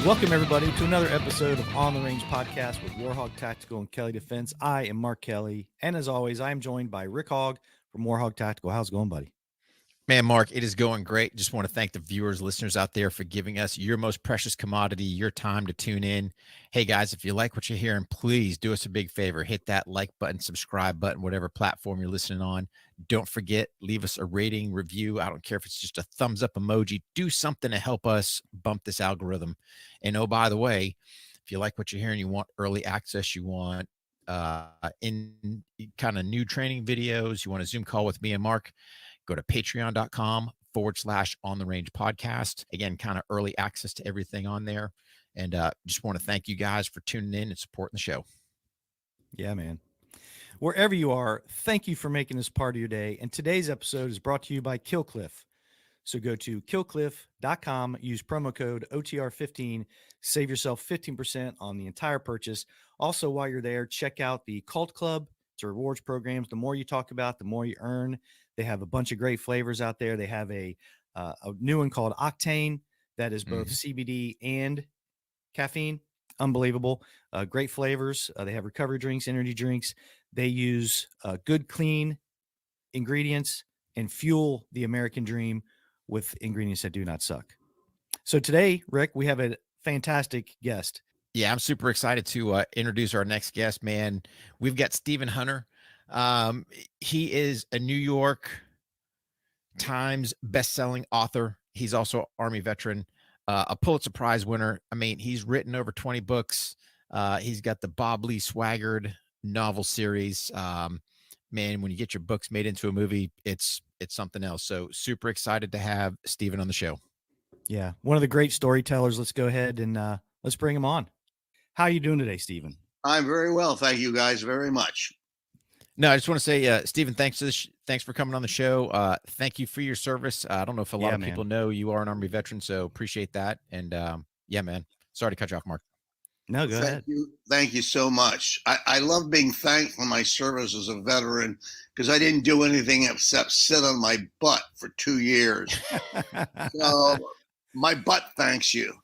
Welcome, everybody, to another episode of On the Range Podcast with Warhog Tactical and Kelly Defense. I am Mark Kelly, and as always, I am joined by Rick Hogg from Warhog Tactical. How's it going, buddy? Man, Mark, it is going great. Just want to thank the viewers, listeners out there for giving us your most precious commodity, your time to tune in. Hey, guys, if you like what you're hearing, please do us a big favor. Hit that like button, subscribe button, whatever platform you're listening on. Don't forget, leave us a rating, review. I don't care if it's just a thumbs up emoji. Do something to help us bump this algorithm. And oh, by the way, if you like what you're hearing, you want early access, you want in kind of new training videos, you want a Zoom call with me and Mark, go to patreon.com/on the range podcast. Again, kind of early access to everything on there. And just want to thank you guys for tuning in and supporting the show. Yeah, man. Wherever you are, thank you for making this part of your day. And today's episode is brought to you by Killcliff. So go to killcliff.com, use promo code OTR15, save yourself 15% on the entire purchase. Also, while you're there, check out the Cult Club. It's a rewards programs. The more you talk about, the more you earn. They have a bunch of great flavors out there. They have a new one called Octane that is both CBD and caffeine. Unbelievable. Great flavors. They have recovery drinks, energy drinks. They use good, clean ingredients and fuel the American dream with ingredients that do not suck. So today, Rick, we have a fantastic guest. Yeah, I'm super excited to introduce our next guest, man. We've got Stephen Hunter. He is a New York Times best-selling author. He's also Army veteran, a Pulitzer Prize winner. I mean, he's written over 20 books. He's got the Bob Lee Swaggart novel series. Man, when you get your books made into a movie, it's something else. So super excited to have Stephen on the show. Yeah, one of the great storytellers. Let's go ahead and let's bring him on. How are you doing today, Stephen? I'm very well. Thank you guys very much. No, I just want to say, Stephen, thanks for coming on the show. Thank you for your service. I don't know if a lot of people know you are an Army veteran, so appreciate that. And yeah, man, sorry to cut you off, Mark. No, go ahead. Thank you so much. I love being thanked for my service as a veteran because I didn't do anything except sit on my butt for 2 years. So my butt thanks you.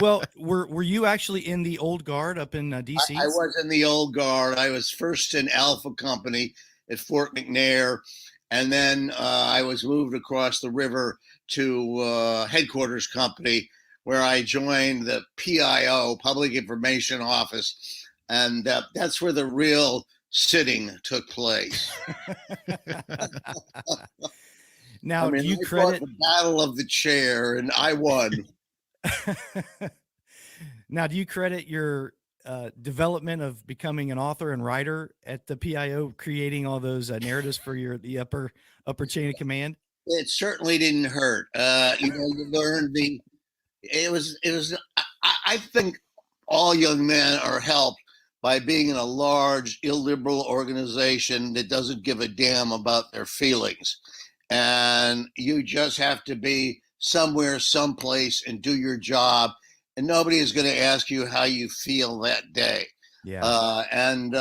Well, were you actually in the old guard up in DC? I was in the old guard. I was first in Alpha Company at Fort McNair, and then I was moved across the river to Headquarters Company, where I joined the PIO, Public Information Office, and that's where the real sitting took place. Now, do you credit the battle of the chair, and I won. Now, do you credit your development of becoming an author and writer at the PIO, creating all those narratives for the upper chain of command? It certainly didn't hurt. You learned it was. I think all young men are helped by being in a large illiberal organization that doesn't give a damn about their feelings. And you just have to be somewhere, someplace, and do your job. And nobody is going to ask you how you feel that day. Yeah. And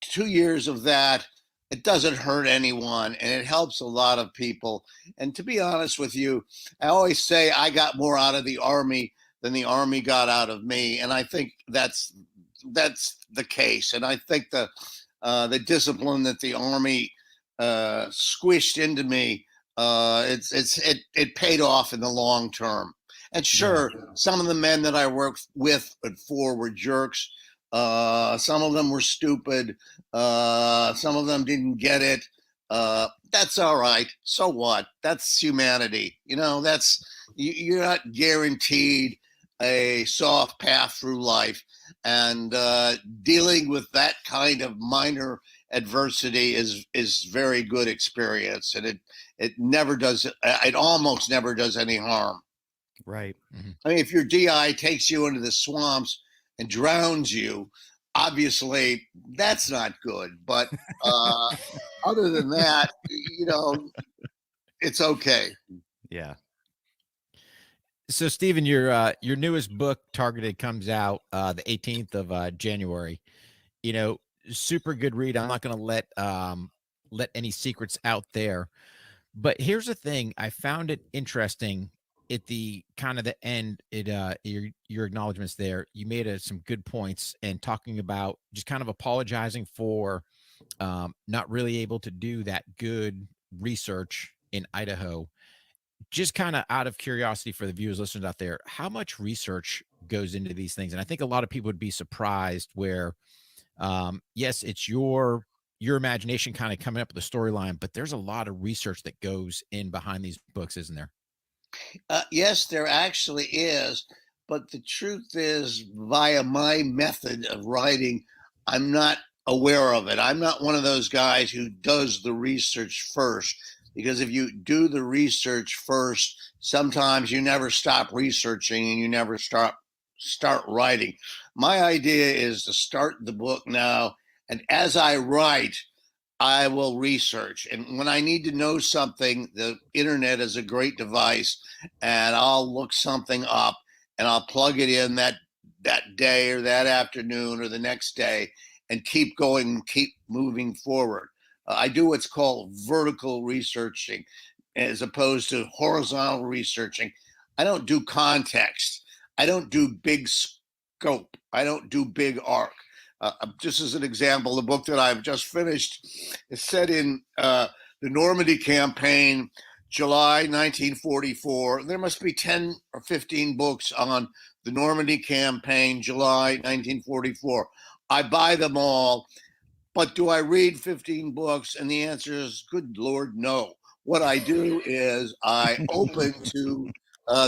2 years of that, it doesn't hurt anyone, and it helps a lot of people. And to be honest with you, I always say I got more out of the Army than the Army got out of me. And I think that's the case. And I think the discipline that the Army squished into me, it paid off in the long term. And sure, some of the men that I worked with and for were jerks. Some of them were stupid. Some of them didn't get it. That's all right. So what? That's humanity. You're not guaranteed a soft path through life. And dealing with that kind of minor adversity is very good experience. And it almost never does any harm. Right. I mean, if your DI takes you into the swamps and drowns you, obviously that's not good. But other than that, it's okay. Yeah. So, Stephen, your newest book, Targeted, comes out the 18th of January. You know, super good read. I'm not going to let any secrets out there. But here's the thing: I found it interesting at the kind of the end. Your acknowledgments there. You made some good points and talking about just kind of apologizing for not really able to do that good research in Idaho. Just kind of out of curiosity for the viewers, listeners out there, how much research goes into these things? And I think a lot of people would be surprised where, yes, it's your imagination kind of coming up with the storyline, but there's a lot of research that goes in behind these books, isn't there? Yes, there actually is. But the truth is, via my method of writing, I'm not aware of it. I'm not one of those guys who does the research first, because if you do the research first, sometimes you never stop researching and you never start writing. My idea is to start the book now, and as I write, I will research. And when I need to know something, the internet is a great device, and I'll look something up and I'll plug it in that day or that afternoon or the next day and keep going, keep moving forward. I do what's called vertical researching as opposed to horizontal researching. I don't do context. I don't do big scope. I don't do big arc. Just as an example, the book that I've just finished is set in the Normandy campaign, July 1944. There must be 10 or 15 books on the Normandy campaign, July 1944. I buy them all, but do I read 15 books? And the answer is, good Lord, no. What I do is I open to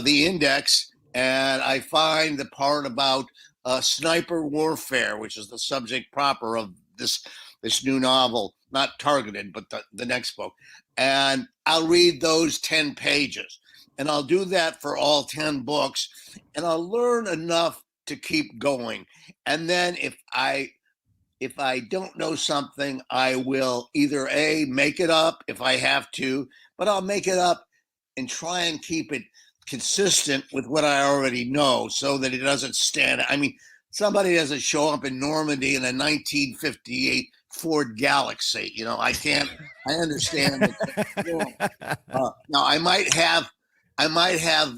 the index and I find the part about sniper warfare, which is the subject proper of this new novel, not Targeted, but the next book. And I'll read those 10 pages. And I'll do that for all 10 books. And I'll learn enough to keep going. And then if I don't know something, I will either make it up if I have to, but I'll make it up and try and keep it consistent with what I already know so that it doesn't stand. I mean, somebody doesn't show up in Normandy in a 1958 Ford Galaxy. I understand that. Now I might have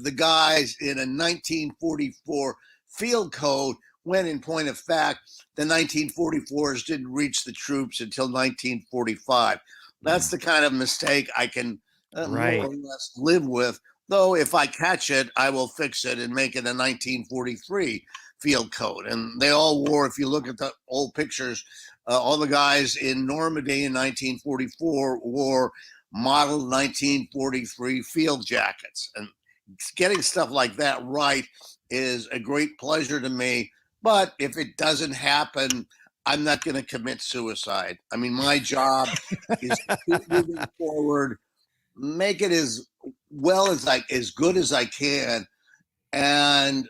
the guys in a 1944 field code when, in point of fact, the 1944s didn't reach the troops until 1945. That's the kind of mistake I can Right. more or less live with. Though if I catch it, I will fix it and make it a 1943 field code. And they all wore, if you look at the old pictures, all the guys in Normandy in 1944 wore model 1943 field jackets. And getting stuff like that right is a great pleasure to me. But if it doesn't happen, I'm not going to commit suicide. I mean, my job is to keep moving forward, make it as good as I can, and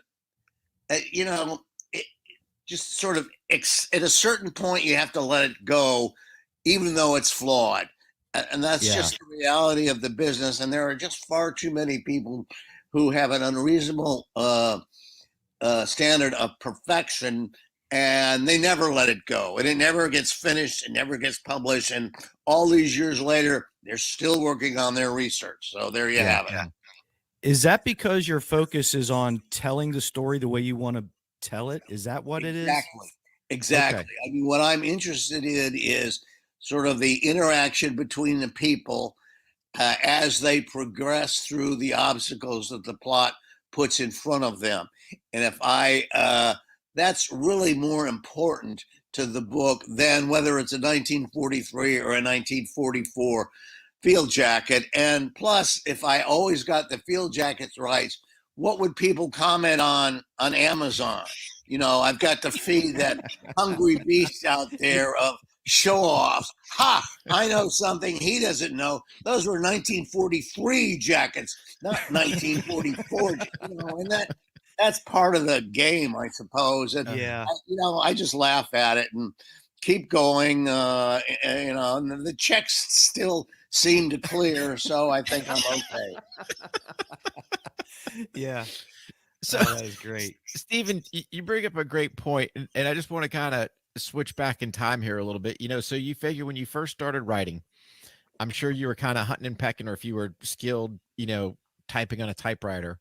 just sort of at a certain point you have to let it go, even though it's flawed, and that's just the reality of the business. And there are just far too many people who have an unreasonable standard of perfection, and they never let it go, and it never gets finished, it never gets published, and all these years later they're still working on their research. So there you have it. Is that because your focus is on telling the story the way you want to tell it? Is that what it is? Exactly. Okay. I mean, what I'm interested in is sort of the interaction between the people as they progress through the obstacles that the plot puts in front of them. And if that's really more important to the book than whether it's a 1943 or a 1944 field jacket. And plus, if I always got the field jackets right, what would people comment on Amazon? I've got to feed that hungry beast out there of show-offs. Ha! I know something he doesn't know. Those were 1943 jackets, not 1944. And that's part of the game, I suppose. And Yeah. I just laugh at it and keep going. And the checks still seem to clear, so I think I'm okay. Yeah. So, Oh, that is great. Stephen, you bring up a great point, and I just want to kind of switch back in time here a little bit. So you figure when you first started writing, I'm sure you were kind of hunting and pecking, or if you were skilled, typing on a typewriter.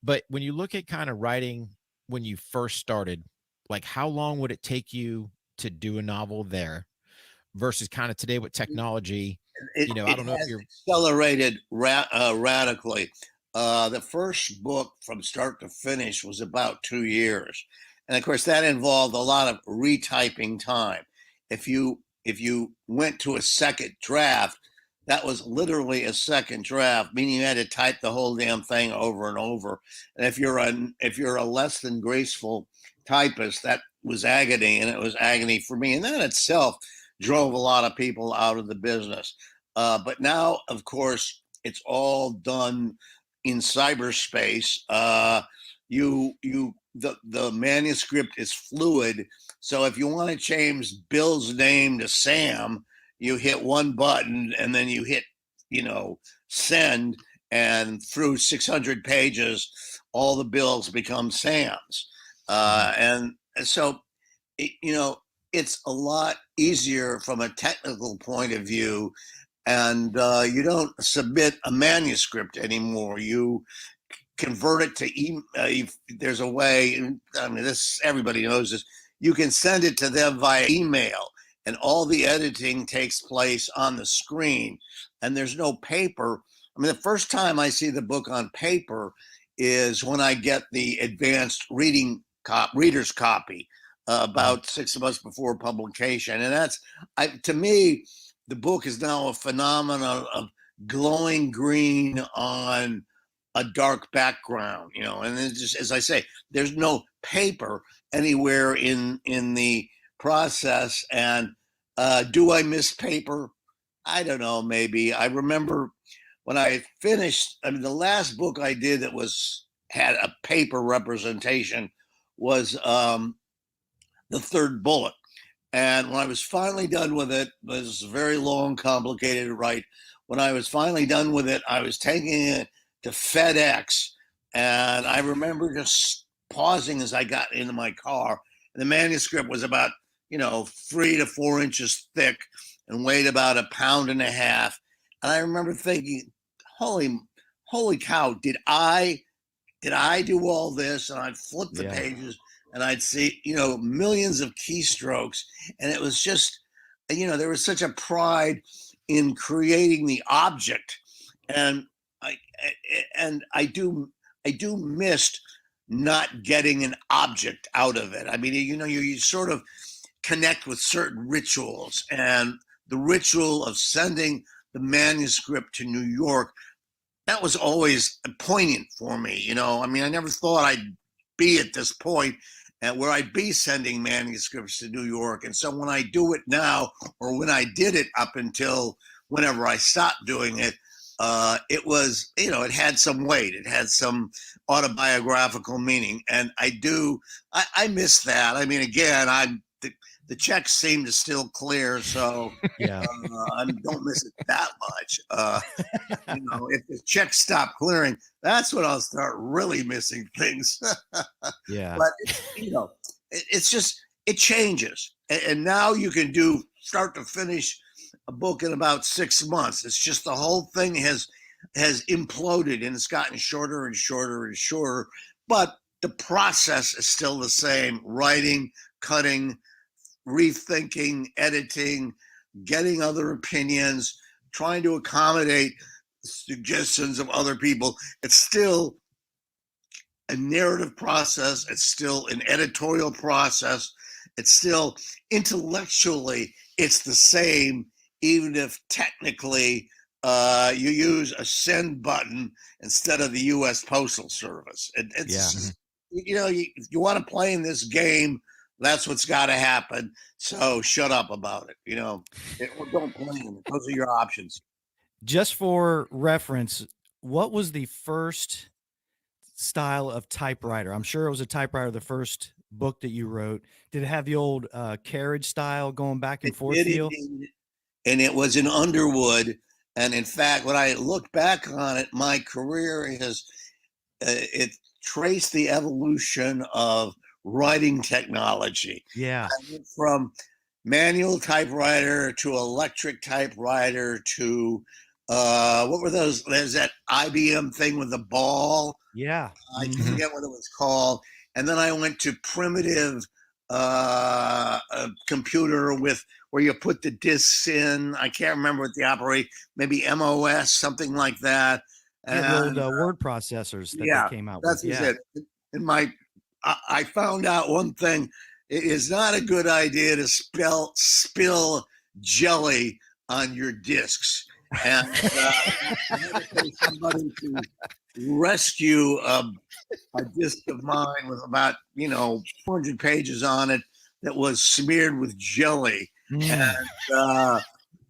But when you look at kind of writing when you first started, like how long would it take you to do a novel there versus kind of today with technology? I It don't know if has you're accelerated radically. The first book from start to finish was about 2 years, and of course that involved a lot of retyping time. If you went to a second draft, that was literally a second draft, meaning you had to type the whole damn thing over and over. And if you're a less than graceful typist, that was agony, and it was agony for me. And that itself drove a lot of people out of the business. But now, of course, it's all done in cyberspace. The manuscript is fluid, so if you want to change Bill's name to Sam, you hit one button and then you hit, send, and through 600 pages, all the bills become Sam's. And so, it, you know, it's a lot easier from a technical point of view, and you don't submit a manuscript anymore. You convert it to there's a way. I mean, this everybody knows this. You can send it to them via email, and all the editing takes place on the screen, and there's no paper. I mean, the first time I see the book on paper is when I get the advanced reader's copy about 6 months before publication, and to me, the book is now a phenomenon of glowing green on a dark background, and it's just, as I say, there's no paper anywhere in the process. And do I miss paper? I don't know. Maybe. I remember when I finished. I mean, the last book I did that had a paper representation was The Third Bullet. And when I was finally done with it was very long, complicated to write. When I was finally done with it, I was taking it to FedEx, and I remember just pausing as I got into my car. And the manuscript was about 3 to 4 inches thick and weighed about a pound and a half. And I remember thinking, holy cow, did I do all this? And I'd flip the pages and I'd see, millions of keystrokes. And it was just, there was such a pride in creating the object. And I do miss not getting an object out of it. I mean, you sort of connect with certain rituals, and the ritual of sending the manuscript to New York, that was always poignant for me. I mean, I never thought I'd be at this point where I'd be sending manuscripts to New York. And so when I do it now, or when I did it up until whenever I stopped doing it, it was, it had some weight. It had some autobiographical meaning. And I miss that. I mean, again, the checks seem to still clear, so Yeah. I don't miss it that much. If the checks stop clearing, that's when I'll start really missing things. Yeah. But it's just, it changes, and now you can do start to finish a book in about 6 months. It's just the whole thing has imploded, and it's gotten shorter and shorter and shorter. But the process is still the same: writing, cutting, rethinking, editing, getting other opinions, trying to accommodate suggestions of other people. It's still a narrative process. It's still an editorial process. It's still intellectually, it's the same, even if technically you use a send button instead of the U.S. Postal Service. It's you want to play in this game, that's what's got to happen. So shut up about it. Don't play in it. Those are your options. Just for reference, what was the first style of typewriter? I'm sure it was a typewriter, the first book that you wrote. Did it have the old carriage style going back and It forth did feel? indeed, and it was in Underwood. And in fact, when I look back on it, my career is it traced the evolution of writing technology. Yeah. I went from manual typewriter to electric typewriter to what were those? There's that IBM thing with the ball. Yeah. I Mhm. forget what it was called. And then I went to primitive a computer with where you put the discs in. I can't remember what the operate, maybe MOS, something like that. Yeah, the old And word processors that they yeah, came out with. that was Yeah. it. In my, I found out one thing: it is not a good idea to spill jelly on your discs. And I had to pay somebody to rescue a disc of mine with about 400 pages on it that was smeared with jelly, and Mm. uh,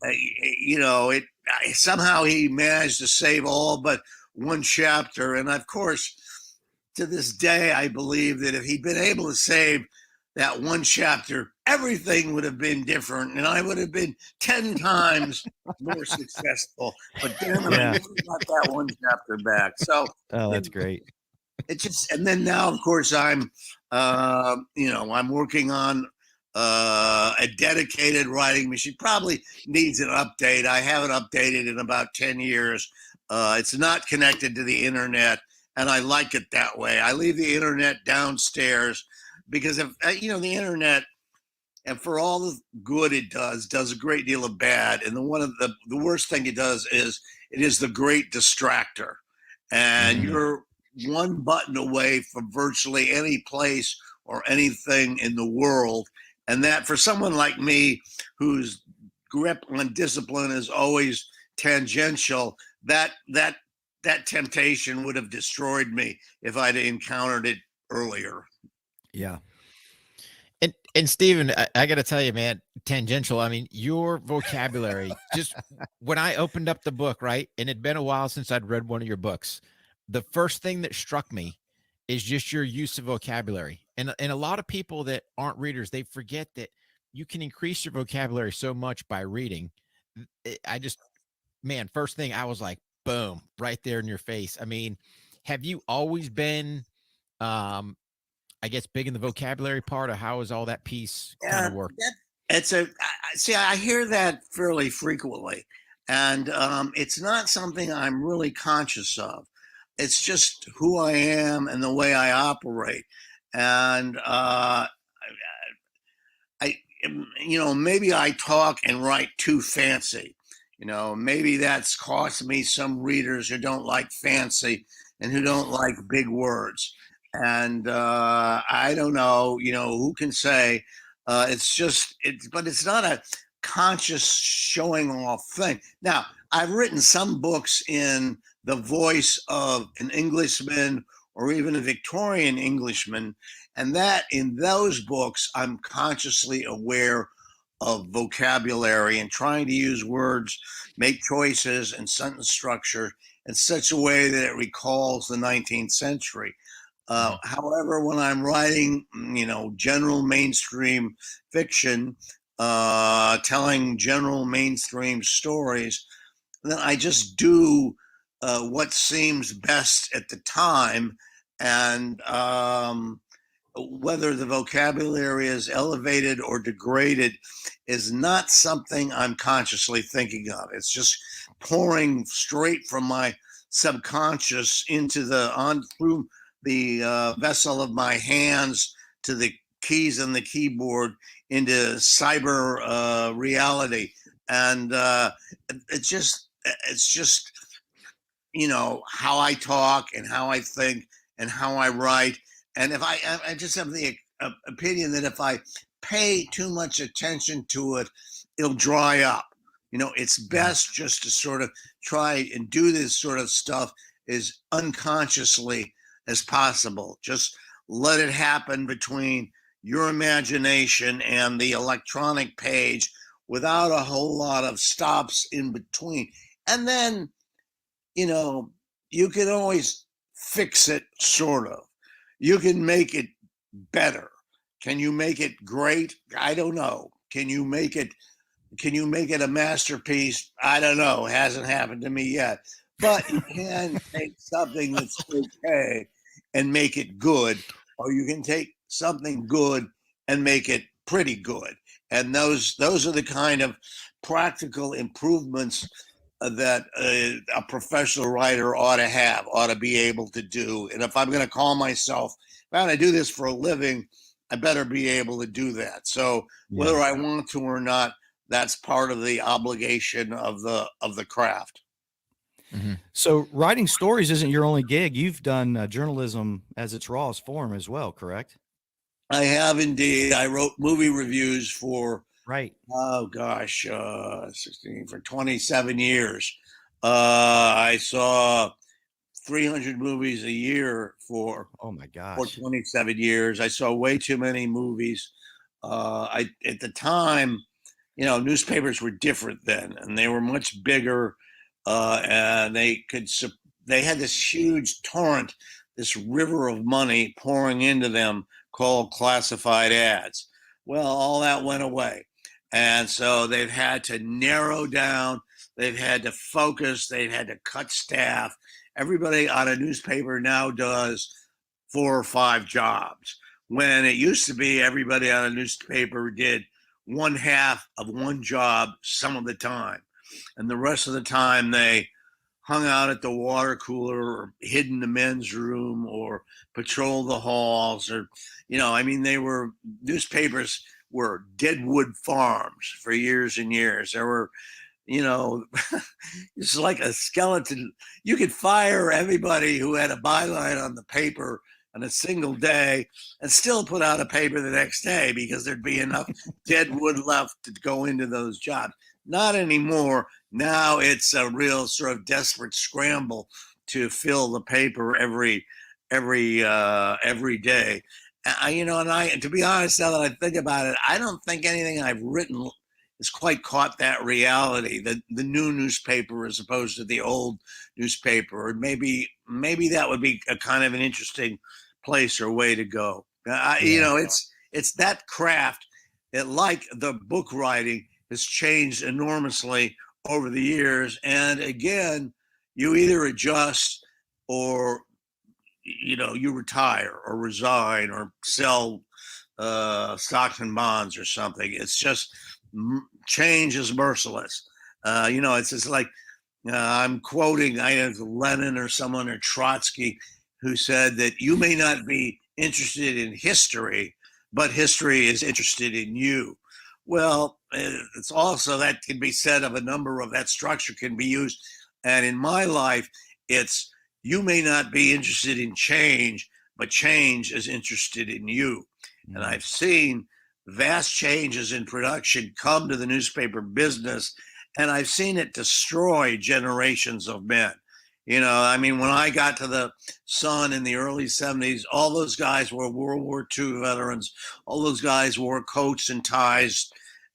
it somehow he managed to save all but one chapter. And of course, to this day, I believe that if he'd been able to save that one chapter, everything would have been different, and I would have been 10 times more successful. But damn it, I Yeah. never got that one chapter back. So Oh, you that's know, great. it just, and then now, of course, I'm working on a dedicated writing machine. Probably needs an update. I haven't updated in about 10 years. It's not connected to the internet, and I like it that way. I leave the internet downstairs because if the internet, and for all the good it does a great deal of bad. And one of the worst thing it does is it is the great distractor, and Mhm. you're one button away from virtually any place or anything in the world. And that for someone like me, whose grip on discipline is always tangential, that temptation would have destroyed me if I'd encountered it earlier. Yeah. And Steven, I got to tell you, man, tangential. I mean, your vocabulary, just when I opened up the book, right, and it'd been a while since I'd read one of your books, the first thing that struck me is just your use of vocabulary. And a lot of people that aren't readers, they forget that you can increase your vocabulary so much by reading. I just, man, first thing I was like, boom, right there in your face. I mean, have you always been um I guess big in the vocabulary part, or how is all that piece kind Yeah, of work? it's see. I hear that fairly frequently, and it's not something I'm really conscious of. It's just who I am and the way I operate, and maybe I talk and write too fancy. Maybe that's cost me some readers who don't like fancy and who don't like big words. And I don't know, who can say but it's not a conscious showing off thing. Now, I've written some books in the voice of an Englishman or even a Victorian Englishman, and that in those books, I'm consciously aware of vocabulary and trying to use words, make choices, and sentence structure in such a way that it recalls the 19th century. Mhm. However, when I'm writing, general mainstream fiction, telling general mainstream stories, then I just do what seems best at the time. And whether the vocabulary is elevated or degraded is not something I'm consciously thinking of. It's just pouring straight from my subconscious into on through the vessel of my hands to the keys on the keyboard into cyber reality. And it's just how I talk and how I think and how I write. And if I just have the opinion that if I pay too much attention to it, it'll dry up. It's Mhm. best just to sort of try and do this sort of stuff as unconsciously as possible. Just let it happen between your imagination and the electronic page without a whole lot of stops in between. And then you know, you can always fix it, sort of. You can make it better. Can you make it great? I don't know. Can you make it a masterpiece? I don't know. It hasn't happened to me yet. But you can take something that's okay and make it good, or you can take something good and make it pretty good. And those are the kind of practical improvements that a professional writer ought to be able to do. And if I'm going to call myself, if I'm going to do this for a living, I better be able to do that. So whether I want to or not, that's part of the obligation of the craft. Mm-hmm. So writing stories isn't your only gig. You've done journalism as its rawest form as well, correct? I have indeed. I wrote movie reviews for, right. Oh gosh, 16 for 27 years. I saw 300 movies a year for, oh my gosh, for 27 years. I saw way too many movies. At the time, newspapers were different then, and they were much bigger, and they had this huge torrent, this river of money pouring into them called classified ads. Well, all that went away. And so they've had to narrow down, they've had to focus, they've had to cut staff. Everybody on a newspaper now does 4 or 5 jobs. When it used to be everybody on a newspaper did 1/2 of one job some of the time. And the rest of the time they hung out at the water cooler or hid in the men's room or patrolled the halls, or, newspapers were deadwood farms for years and years. There were, it's like a skeleton. You could fire everybody who had a byline on the paper on a single day and still put out a paper the next day because there'd be enough dead wood left to go into those jobs. Not anymore. Now it's a real sort of desperate scramble to fill the paper every day. And to be honest, now that I think about it, I don't think anything I've written has quite caught that reality. The new newspaper as opposed to the old newspaper, or maybe that would be a kind of an interesting place or way to go. It's that craft that, like the book writing, has changed enormously over the years. And again, you either adjust or you retire or resign or sell stocks and bonds or something. It's just change is merciless. It's just like I'm quoting Lenin or someone, or Trotsky, who said that you may not be interested in history, but history is interested in you. Well, it's also, that can be said of a number of, that structure can be used. And in my life, it's, you may not be interested in change, but change is interested in you. Mm-hmm. And I've seen vast changes in production come to the newspaper business, and I've seen it destroy generations of men. When I got to the Sun in the early 70s, all those guys were World War II veterans. All those guys wore coats and ties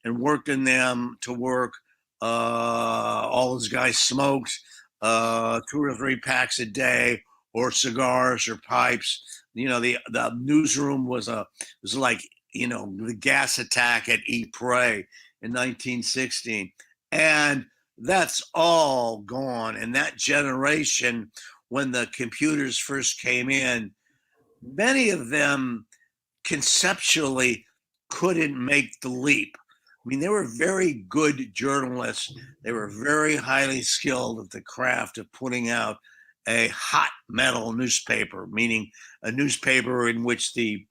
and worked in them to work. All those guys smoked 2 or 3 packs a day, or cigars or pipes. The newsroom was like, the gas attack at Ypres in 1916. And that's all gone. And that generation, when the computers first came in, many of them conceptually couldn't make the leap. They were very good journalists. They were very highly skilled at the craft of putting out a hot metal newspaper, meaning a newspaper in which it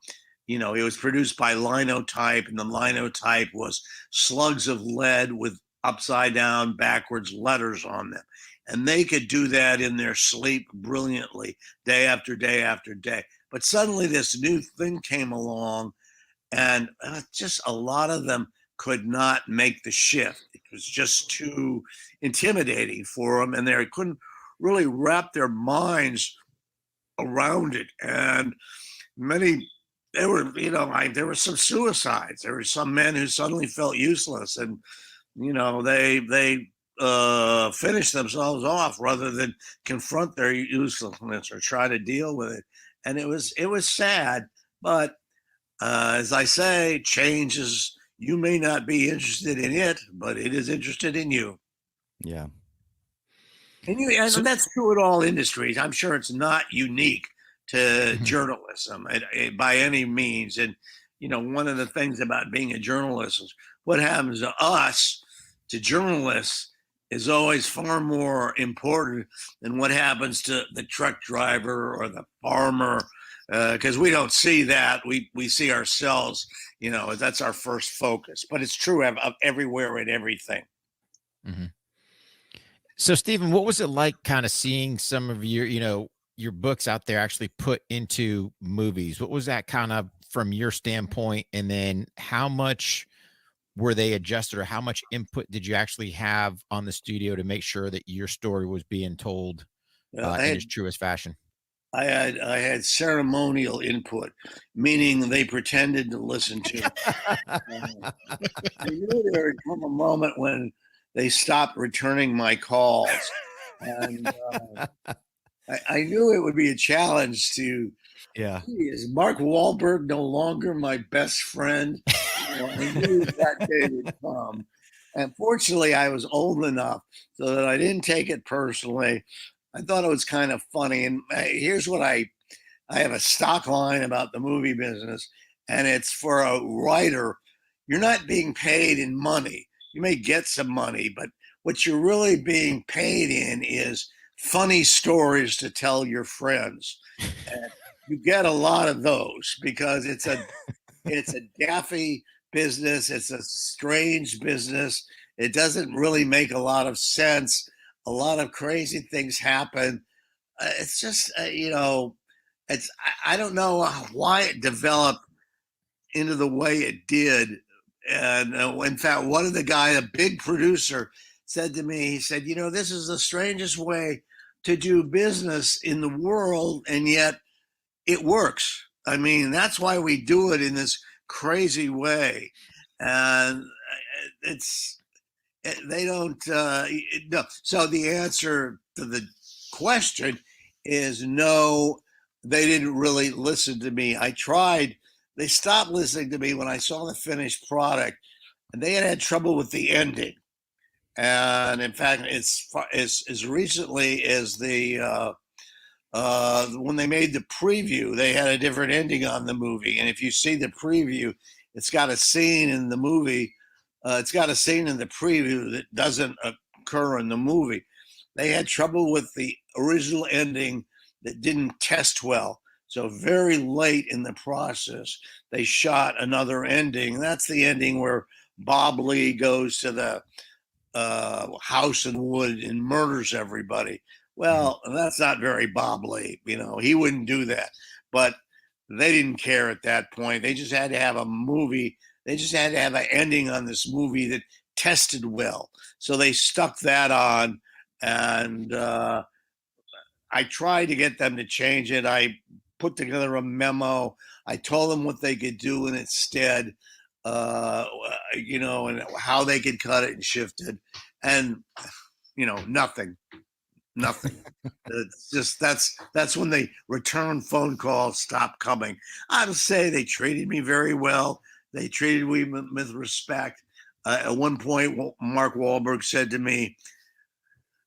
was produced by linotype, and the linotype was slugs of lead with upside down, backwards letters on them. And they could do that in their sleep brilliantly, day after day after day. But suddenly this new thing came along, and just a lot of them could not make the shift. It was just too intimidating for them, and they couldn't really wrap their minds around it. And there were some suicides. There were some men who suddenly felt useless, and they finish themselves off rather than confront their uselessness or try to deal with it. And it was sad, but as I say, change is, you may not be interested in it, but it is interested in you. Yeah. And So that's true in all industries. I'm sure it's not unique to Mhm. journalism by any means. And one of the things about being a journalist is what happens to us, to journalists, is always far more important than what happens to the truck driver or the farmer, because we don't see that. We see ourselves. That's our first focus. But it's true of everywhere and everything. Mhm. So, Stephen, what was it like kind of seeing some of your books out there actually put into movies? What was that kind of from your standpoint? And then how much were they adjusted, or how much input did you actually have on the studio to make sure that your story was being told I in had its truest fashion? I had ceremonial input, meaning they pretended to listen to me. I knew there would come a moment when they stopped returning my calls, and I knew it would be a challenge to. yeah. Is Mark Wahlberg no longer my best friend? I knew that day would come. And fortunately, I was old enough so that I didn't take it personally. I thought it was kind of funny. And here's what I have a stock line about the movie business, and it's for a writer. You're not being paid in money. You may get some money, but what you're really being paid in is funny stories to tell your friends. And you get a lot of those because it's a daffy business. It's a strange business. It doesn't really make a lot of sense. A lot of crazy things happen. It's just I don't know why it developed into the way it did. And in fact, one of the guy, a big producer, said to me, he said, this is the strangest way to do business in the world, and yet it works. I mean, that's why we do it in this crazy way. And it's they don't no. So the answer to the question is no. They didn't really listen to me. I tried. They stopped listening to me when I saw the finished product, and they had trouble with the ending. And in fact, it's as recently as when they made the preview, they had a different ending on the movie. And if you see the preview, it's got a scene in the movie. It's got a scene in the preview that doesn't occur in the movie. They had trouble with the original ending that didn't test well. So very late in the process, they shot another ending. That's the ending where Bob Lee goes to the house in wood and murders everybody. Well, that's not very Bob Lee. He wouldn't do that. But they didn't care at that point. They just had to have a movie. They just had to have an ending on this movie that tested well. So they stuck that on, and I tried to get them to change it. I put together a memo. I told them what they could do in its stead, and how they could cut it and shift it, and nothing. It's just that's when the return phone calls stopped coming. I would say they treated me very well. They treated me with respect. At one point, Mark Wahlberg said to me,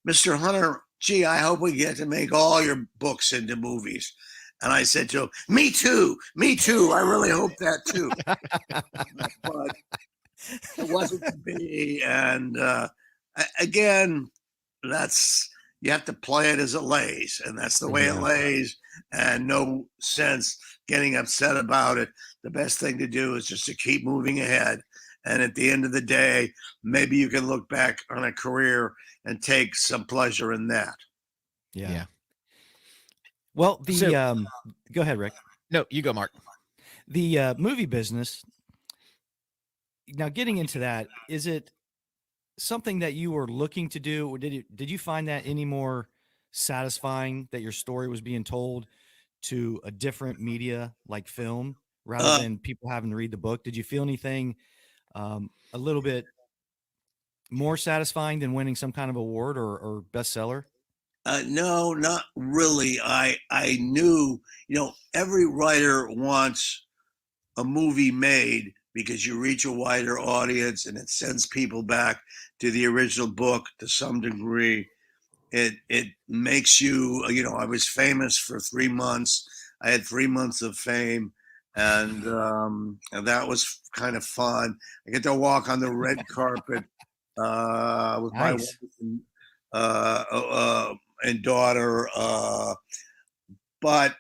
"Mr. Hunter, gee, I hope we get to make all your books into movies." And I said to him, "Me too, me too. I really hope that too." But it wasn't to be. And again, that's, you have to play it as it lays, and that's the way it Yeah. lays. And no sense getting upset about it. The best thing to do is just to keep moving ahead. And at the end of the day, maybe you can look back on a career and take some pleasure in that. Yeah. Yeah. Well, So, go ahead, Rick. no, you go, Mark. The movie business. Now, getting into that, is it something that you were looking to do, or did you find that any more satisfying that your story was being told to a different media like film rather Uh, than people having to read the book? Did you feel anything a little bit More satisfying than winning some kind of award or bestseller? No, not really. I knew, every writer wants a movie made because you reach a wider audience and it sends people back to the original book to some degree. It makes you, I was famous for 3 months. I had 3 months of fame, and that was kind of fun. I get to walk on the red carpet with my wife Nice. uh, and daughter, but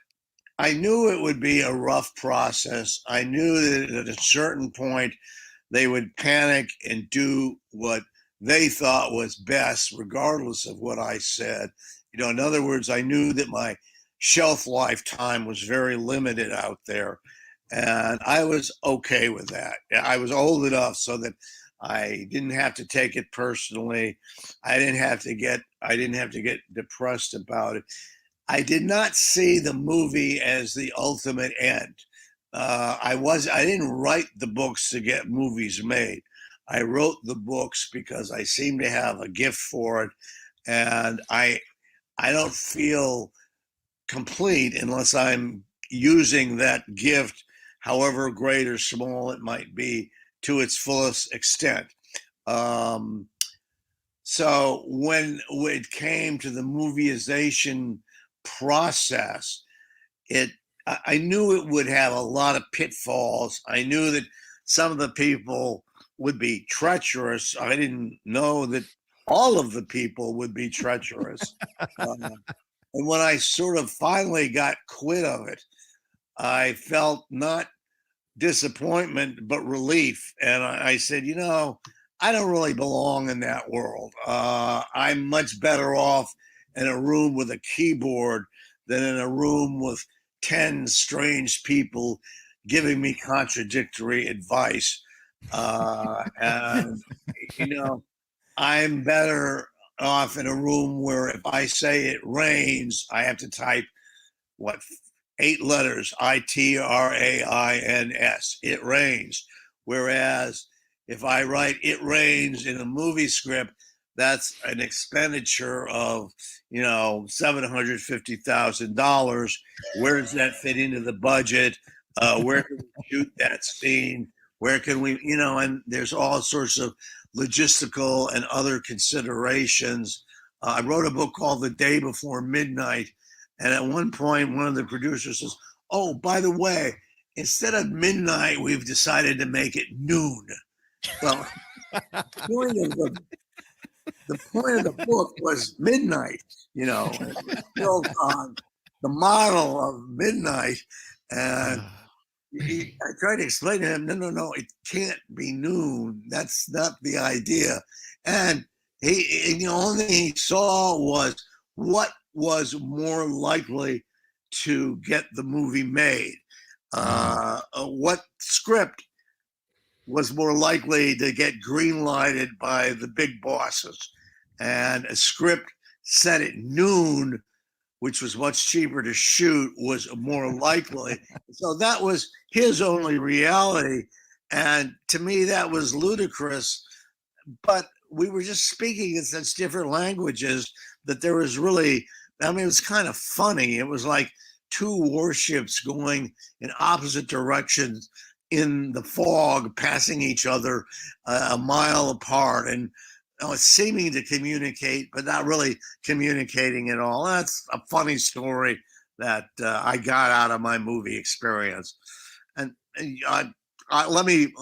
I knew it would be a rough process. I knew that at a certain point they would panic and do what they thought was best, regardless of what I said. In other words, I knew that my shelf life time was very limited out there. And I was okay with that. I was old enough so that I didn't have to take it personally. I didn't have to get depressed about it. I did not see the movie as the ultimate end. I didn't write the books to get movies made. I wrote the books because I seem to have a gift for it, and I don't feel complete unless I'm using that gift, however great or small it might be, to its fullest extent. Um, so when it came to the movieization process, it I knew it would have a lot of pitfalls. I knew that some of the people would be treacherous. I didn't know that all of the people would be treacherous. And when I sort of finally got quit of it, I felt not disappointment, but relief. And I said, I don't really belong in that world. I'm much better off in a room with a keyboard than in a room with 10 strange people giving me contradictory advice. And, I'm better off in a room where if I say it rains, I have to type what 8 letters, ITRAINS. It rains. Whereas if I write "it rains" in a movie script, that's an expenditure of $750,000. Where does that fit into the budget? Where can we shoot that scene? Where can we, and there's all sorts of logistical and other considerations. I wrote a book called The Day Before Midnight, and at one point, one of the producers says, "Oh, by the way, instead of midnight, we've decided to make it noon." Well, the point of the book was midnight, and it was built on the model of midnight. And I tried to explain to him, no, it can't be noon. That's not the idea. And the only thing he saw was what was more likely to get the movie made. What script was more likely to get green lighted by the big bosses. And a script set at noon, which was much cheaper to shoot, was more likely. So that was his only reality. And to me, that was ludicrous. But we were just speaking in such different languages that there was really, it was kind of funny. It was like two warships going in opposite directions in the fog, passing each other a mile apart and seeming to communicate, but not really communicating at all. That's a funny story that I got out of my movie experience. And let me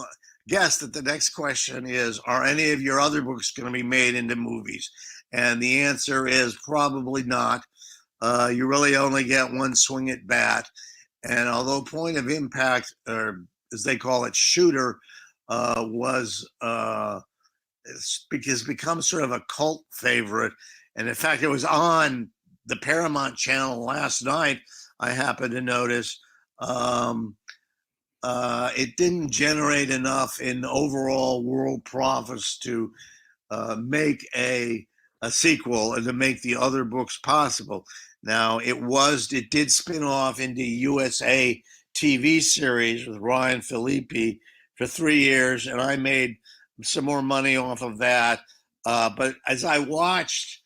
guess that the next question is, are any of your other books going to be made into movies? And the answer is probably not. You really only get one swing at bat. And although Point of Impact, or as they call it, Shooter, was has become sort of a cult favorite. And in fact, it was on the Paramount channel last night, I happened to notice. It didn't generate enough in overall world profits to make a sequel and to make the other books possible. Now, it did spin off into USA TV series with Ryan Phillippe for 3 years, and I made some more money off of that. But as I watched,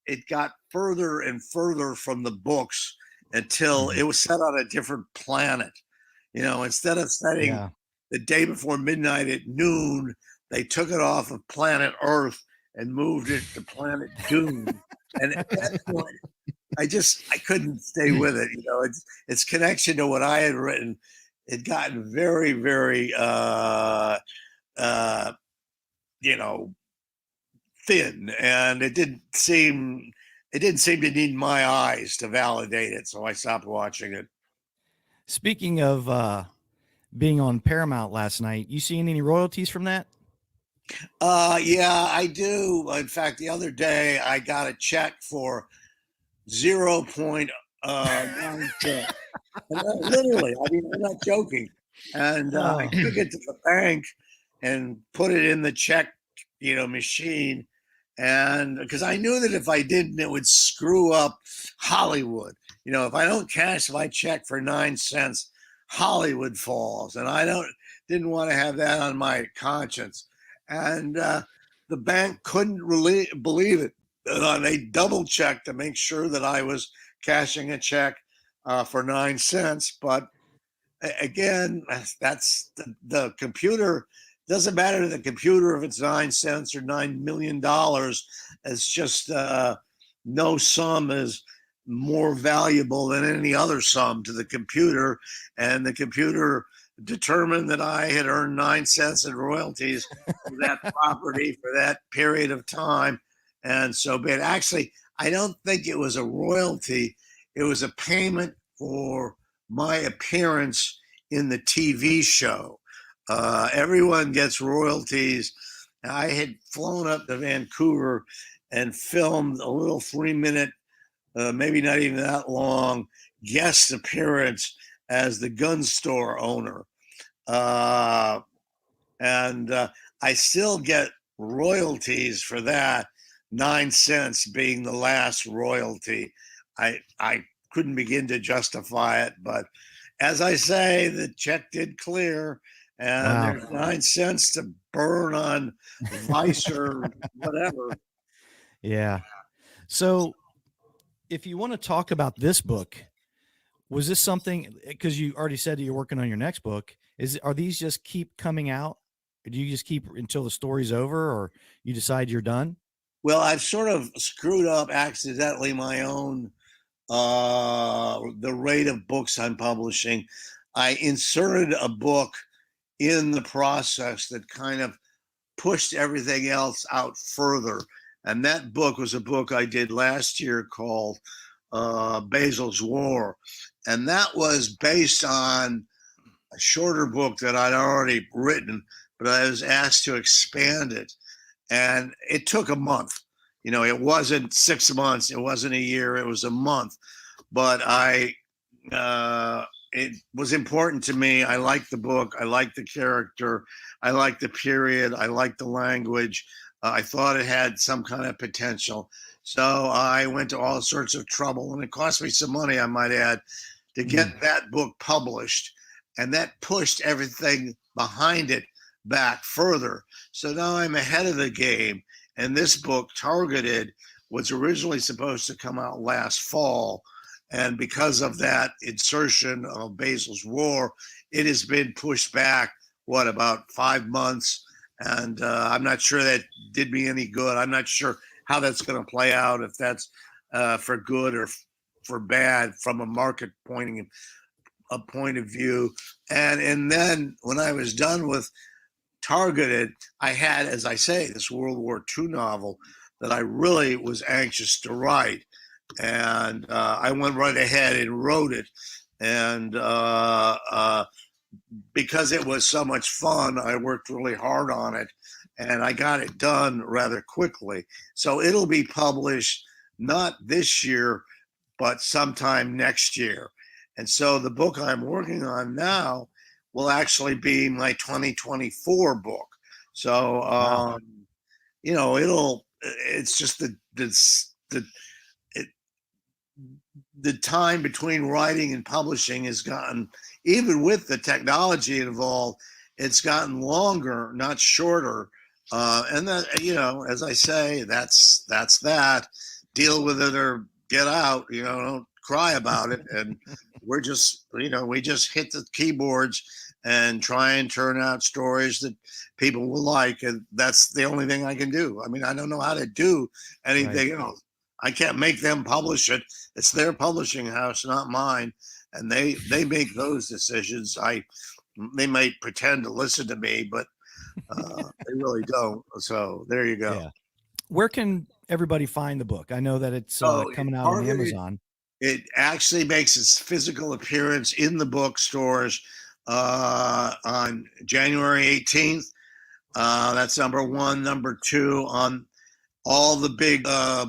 it got further and further from the books until it was set on a different planet. Instead of setting Yeah. the day before midnight at noon, they took it off of planet Earth and moved it to planet Doom. And at that point, I couldn't stay with it. Its connection to what I had written had gotten very, very, uh, thin, and it didn't seem to need my eyes to validate it. So I stopped watching it. Speaking of being on Paramount last night, you seen any royalties from that? Yeah, I do. In fact, the other day I got a check for 0.9 cents. Literally, I mean, I'm not joking. And I took it to the bank and put it in the check, machine. And because I knew that if I didn't, it would screw up Hollywood. If I don't cash my check for 9 cents, Hollywood falls, and didn't want to have that on my conscience. And the bank couldn't really believe it. They double checked to make sure that I was cashing a check for 9 cents. But again, that's the computer. Doesn't matter to the computer if it's 9 cents or $9 million. It's just no sum is more valuable than any other sum to the computer. And the computer determined that I had earned 9 cents in royalties for that property for that period of time. And so, but actually, I don't think it was a royalty. It was a payment for my appearance in the TV show. Everyone gets royalties. I had flown up to Vancouver and filmed a little 3-minute, maybe not even that long, guest appearance as the gun store owner. And I still get royalties for that, 9 cents being the last royalty. I couldn't begin to justify it, but as I say, the check did clear, and Wow. there's 9 cents to burn on Vice or whatever. Yeah. So if you want to talk about this book, was this something, because you already said that you're working on your next book, are these just keep coming out? Or do you just keep until the story's over, or you decide you're done? Well, I've sort of screwed up accidentally my own the rate of books I'm publishing. I inserted a book in the process that kind of pushed everything else out further. And that book was a book I did last year called Basil's War. And that was based on a shorter book that I'd already written, but I was asked to expand it. And it took a month. It wasn't 6 months, it wasn't a year, it was a month. But it was important to me. I liked the book, I liked the character, I liked the period, I liked the language. I thought it had some kind of potential. So I went to all sorts of trouble, and it cost me some money, I might add, to get that book published. And that pushed everything behind it back further. So now I'm ahead of the game. And this book, Targeted, was originally supposed to come out last fall. And because of that insertion of Basil's War, it has been pushed back, about 5 months? And I'm not sure that did me any good. I'm not sure how that's going to play out, if that's for good or for bad from a market point of view. And then when I was done with Targeted, I had, as I say, this World War II novel that I really was anxious to write. And I went right ahead and wrote it. And because it was so much fun, I worked really hard on it, and I got it done rather quickly. So it'll be published not this year, but sometime next year. And so the book I'm working on now will actually be my 2024 book. So, Wow. it's just the time between writing and publishing has gotten, even with the technology involved, it's gotten longer, not shorter. And then, as I say, that's that. Deal with it or get out. Don't cry about it. And we're just, we just hit the keyboards and try and turn out stories that people will like, and that's the only thing I can do. I mean, I don't know how to do anything else. I can't make them publish it. It's their publishing house, not mine, and they make those decisions. They might pretend to listen to me, but they really don't. So there you go. Yeah. Where can everybody find the book? I know that it's coming out on Amazon. It actually makes its physical appearance in the bookstores on January 18th. That's number one. Number two, on all the big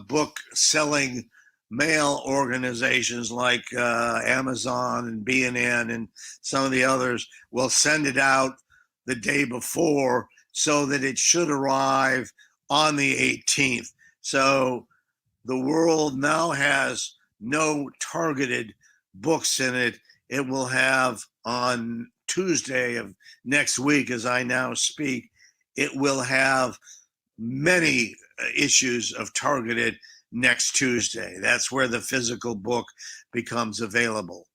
book selling mail organizations like Amazon and B&N and some of the others will send it out the day before, so that it should arrive on the 18th. So the world now has no targeted books in it. It will have on Tuesday of next week, as I now speak, it will have many issues of targeted next Tuesday. That's where the physical book becomes available.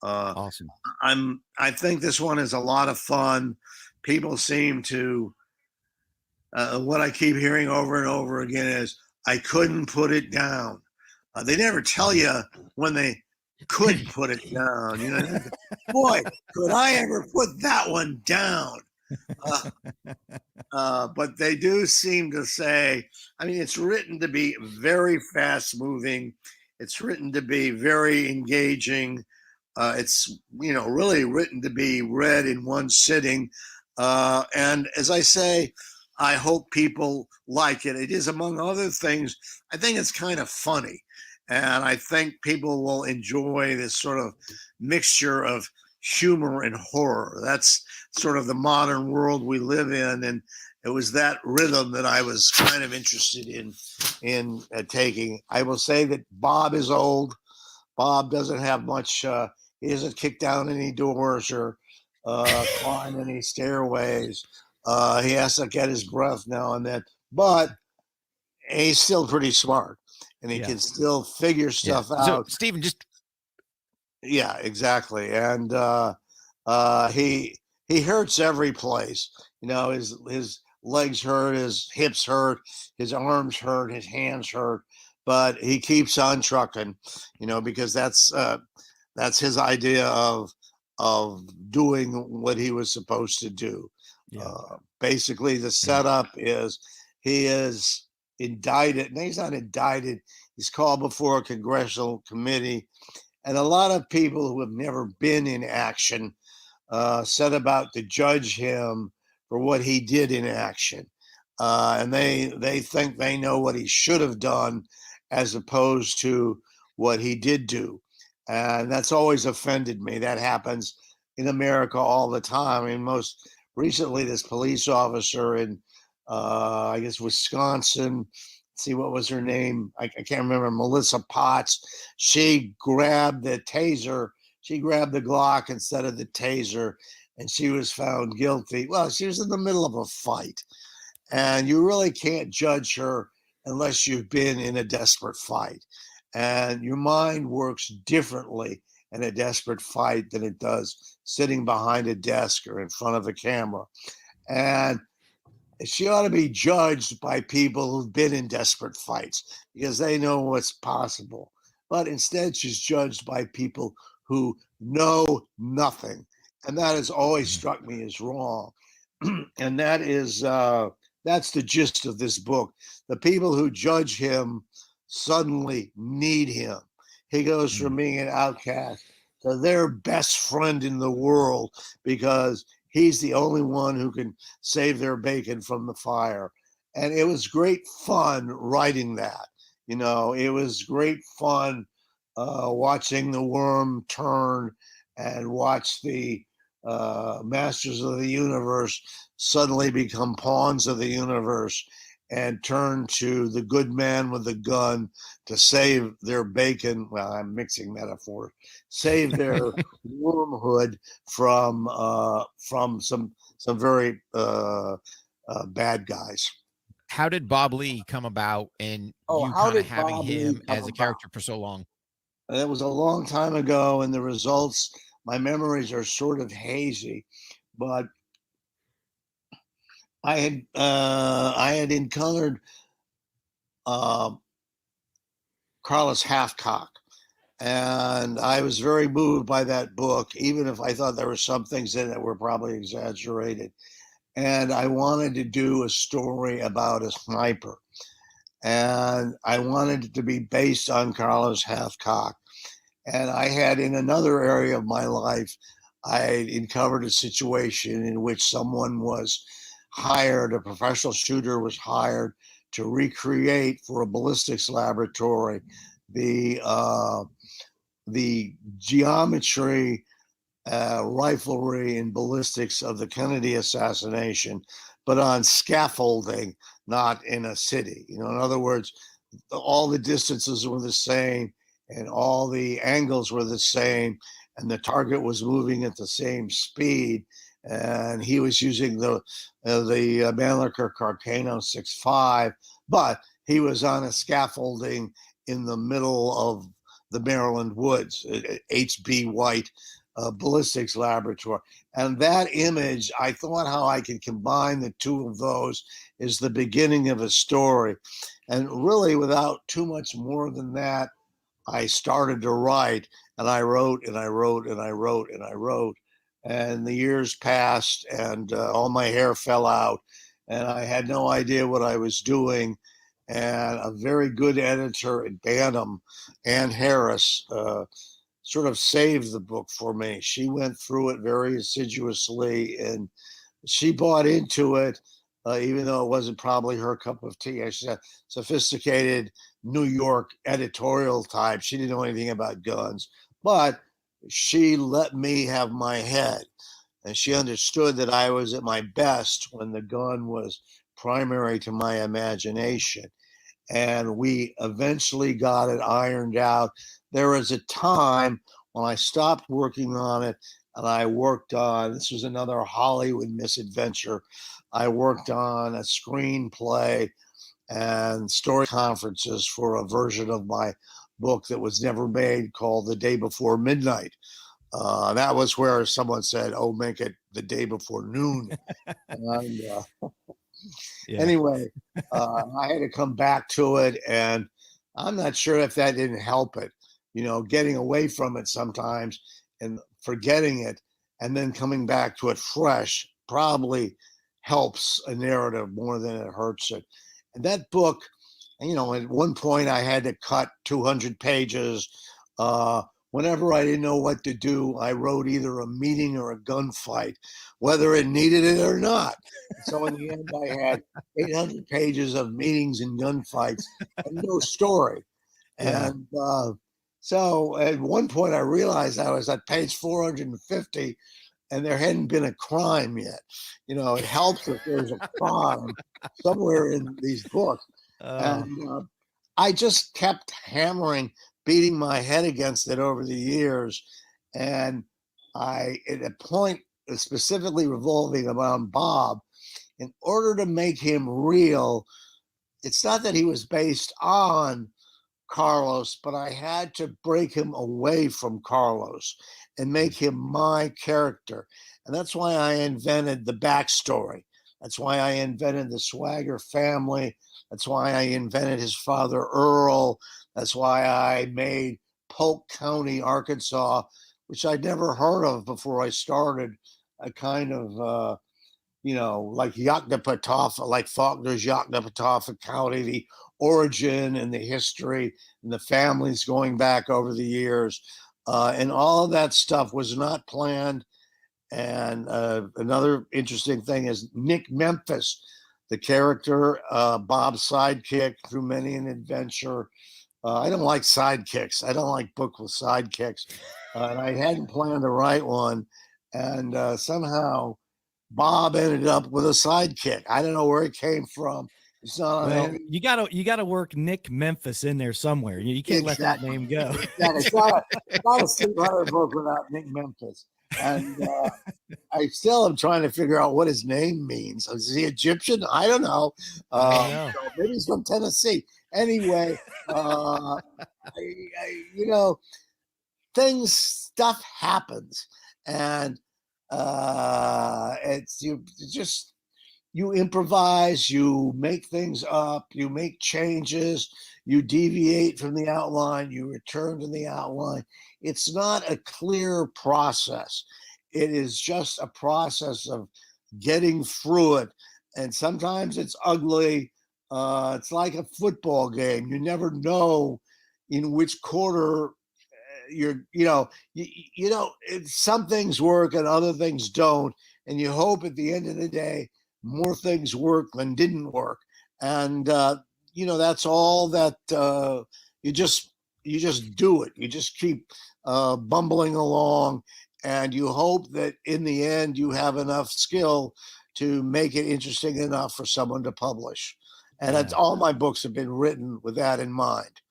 Awesome. I think this one is a lot of fun. People seem to, what I keep hearing over and over again is, I couldn't put it down. They never tell you when they could put it down. Boy, could I ever put that one down? But they do seem to say, I mean, it's written to be very fast moving. It's written to be very engaging. It's, really written to be read in one sitting. And as I say, I hope people like it. It is, among other things, I think it's kind of funny. And I think people will enjoy this sort of mixture of humor and horror. That's sort of the modern world we live in. And it was that rhythm that I was kind of interested in taking. I will say that Bob is old. Bob doesn't have much, he doesn't kick down any doors or climb any stairways. He has to get his breath now and then, but he's still pretty smart, and he can still figure stuff out. So, Stephen, yeah, exactly. And he hurts every place. His legs hurt, his hips hurt, his arms hurt, his hands hurt, but he keeps on trucking. Because that's his idea of doing what he was supposed to do. Yeah. Basically, the setup is he is indicted. No, he's not indicted. He's called before a congressional committee, and a lot of people who have never been in action set about to judge him for what he did in action, and they think they know what he should have done as opposed to what he did do. And that's always offended me. That happens in America all the time. I mean, most recently, this police officer in, I guess, Wisconsin, let's see, what was her name? I can't remember, Melissa Potts. She grabbed the taser. She grabbed the Glock instead of the taser, and she was found guilty. Well, she was in the middle of a fight. And you really can't judge her unless you've been in a desperate fight. And your mind works differently in a desperate fight than it does sitting behind a desk or in front of a camera. And she ought to be judged by people who've been in desperate fights because they know what's possible. But instead, she's judged by people who know nothing. And that has always struck me as wrong. And that is, that's the gist of this book. The people who judge him suddenly need him. He goes from being an outcast to their best friend in the world because he's the only one who can save their bacon from the fire. And it was great fun writing that. It was great fun watching the worm turn and watch the masters of the universe suddenly become pawns of the universe and turn to the good man with the gun to save their bacon. Well, I'm mixing metaphors. Save their wormhood from some very bad guys. How did Bob Lee come about, and Oh, you how kind of did having Bob Lee him come as a about? character for so long? It was a long time ago, and the results, my memories are sort of hazy, but I had encountered uh, Carlos Hathcock, and I was very moved by that book, even if I thought there were some things in it were probably exaggerated. And I wanted to do a story about a sniper, and I wanted it to be based on Carlos Hathcock. And I had, in another area of my life, I uncovered a situation in which someone was hired, a professional shooter was hired to recreate for a ballistics laboratory the geometry, riflery, and ballistics of the Kennedy assassination, but on scaffolding, not in a city. You know, in other words, all the distances were the same and all the angles were the same, and the target was moving at the same speed. And he was using the Mannlicher Carcano 6.5, but he was on a scaffolding in the middle of the Maryland woods, H.B. White ballistics laboratory. And that image, I thought how I could combine the two of those is the beginning of a story. And really, without too much more than that, I started to write, and I wrote and I wrote and I wrote and I wrote. And the years passed, and all my hair fell out, and I had no idea what I was doing. And a very good editor at Bantam, Ann Harris, sort of saved the book for me. She went through it very assiduously, and she bought into it, even though it wasn't probably her cup of tea. She's a sophisticated New York editorial type. She didn't know anything about guns, but she let me have my head. And she understood that I was at my best when the gun was primary to my imagination. And we eventually got it ironed out. There was a time when I stopped working on it and I worked on, this was another Hollywood misadventure. I worked on a screenplay and story conferences for a version of my book that was never made called The Day Before Midnight. That was where someone said, "Oh, make it the day before noon." And Yeah. anyway, I had to come back to it, and I'm not sure if that didn't help it. You know, getting away from it sometimes and forgetting it, and then coming back to it fresh probably helps a narrative more than it hurts it. And that book, you know, at one point I had to cut 200 pages. Whenever I didn't know what to do, I wrote either a meeting or a gunfight, whether it needed it or not. So in the end, I had 800 pages of meetings and gunfights and no story. Yeah. And so at one point, I realized I was at page 450 and there hadn't been a crime yet. You know, it helps if there's a crime somewhere in these books. And I just kept hammering, beating my head against it over the years. And I, at a point specifically revolving around Bob, in order to make him real, it's not that he was based on Carlos, but I had to break him away from Carlos and make him my character. And that's why I invented the backstory. That's why I invented the Swagger family. That's why I invented his father, Earl. That's why I made Polk County, Arkansas, which I'd never heard of before I started, a kind of, you know, like Yoknapatawpha, like Faulkner's Yoknapatawpha County, the origin and the history and the families going back over the years. And all of that stuff was not planned. And another interesting thing is Nick Memphis, the character, Bob's sidekick through many an adventure. I don't like sidekicks. I don't like books with sidekicks. And I hadn't planned to write one. And somehow Bob ended up with a sidekick. I don't know where it came from. It's not. Well, you gotta work Nick Memphis in there somewhere. You can't let that name go. Exactly. It's not a Steve Hunter book without Nick Memphis. And I still am trying to figure out what his name means. Is he Egyptian? I don't know. I know. So maybe he's from Tennessee. Anyway, you know, stuff happens, and it's you improvise, you make things up, you make changes, you deviate from the outline, you return to the outline. It's not a clear process. It is just a process of getting through it. And sometimes it's ugly. It's like a football game. You never know in which quarter some things work and other things don't. And you hope at the end of the day, more things work than didn't work. And, that's all that you just do it. You just keep bumbling along, and you hope that in the end you have enough skill to make it interesting enough for someone to publish. And that's all my books have been written with that in mind,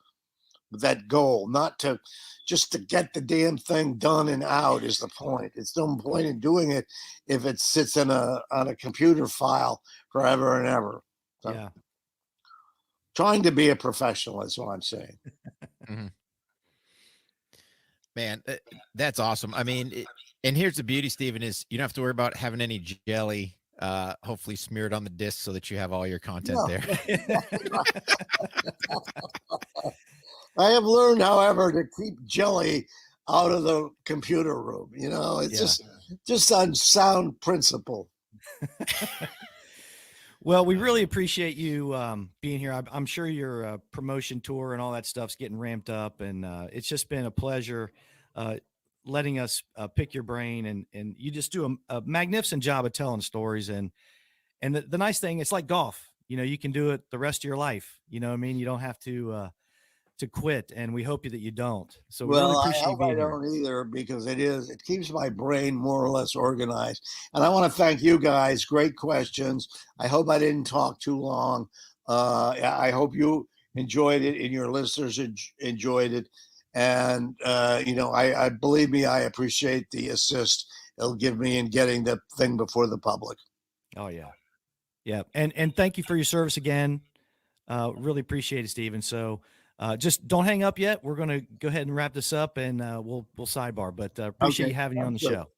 with that goal, not to just to get the damn thing done and out is the point. It's no point in doing it if it sits on a computer file forever and ever. So, Yeah. trying to be a professional is what I'm saying. Mhm. Man, that's awesome. I mean, and here's the beauty, Stephen, is you don't have to worry about having any jelly, hopefully smeared on the disc so that you have all your content No. there. I have learned, however, to keep jelly out of the computer room. It's just on sound principle. Well, we really appreciate you being here. I'm sure your promotion tour and all that stuff's getting ramped up, and it's just been a pleasure letting us pick your brain. And you just do a magnificent job of telling stories. And the nice thing, it's like golf. You can do it the rest of your life. You know what I mean? You don't have to quit, and we hope that you don't. So we really Well, I appreciate you hope I being here. don't either, because it keeps my brain more or less organized. And I want to thank you guys. Great questions. I hope I didn't talk too long. I hope you enjoyed it and your listeners enjoyed it. And, I believe me, I appreciate the assist it'll give me in getting the thing before the public. Oh, yeah. Yeah. And thank you for your service again. Really appreciate it, Stephen. So just don't hang up yet. We're going to go ahead and wrap this up, and we'll sidebar, but appreciate you having you on the show.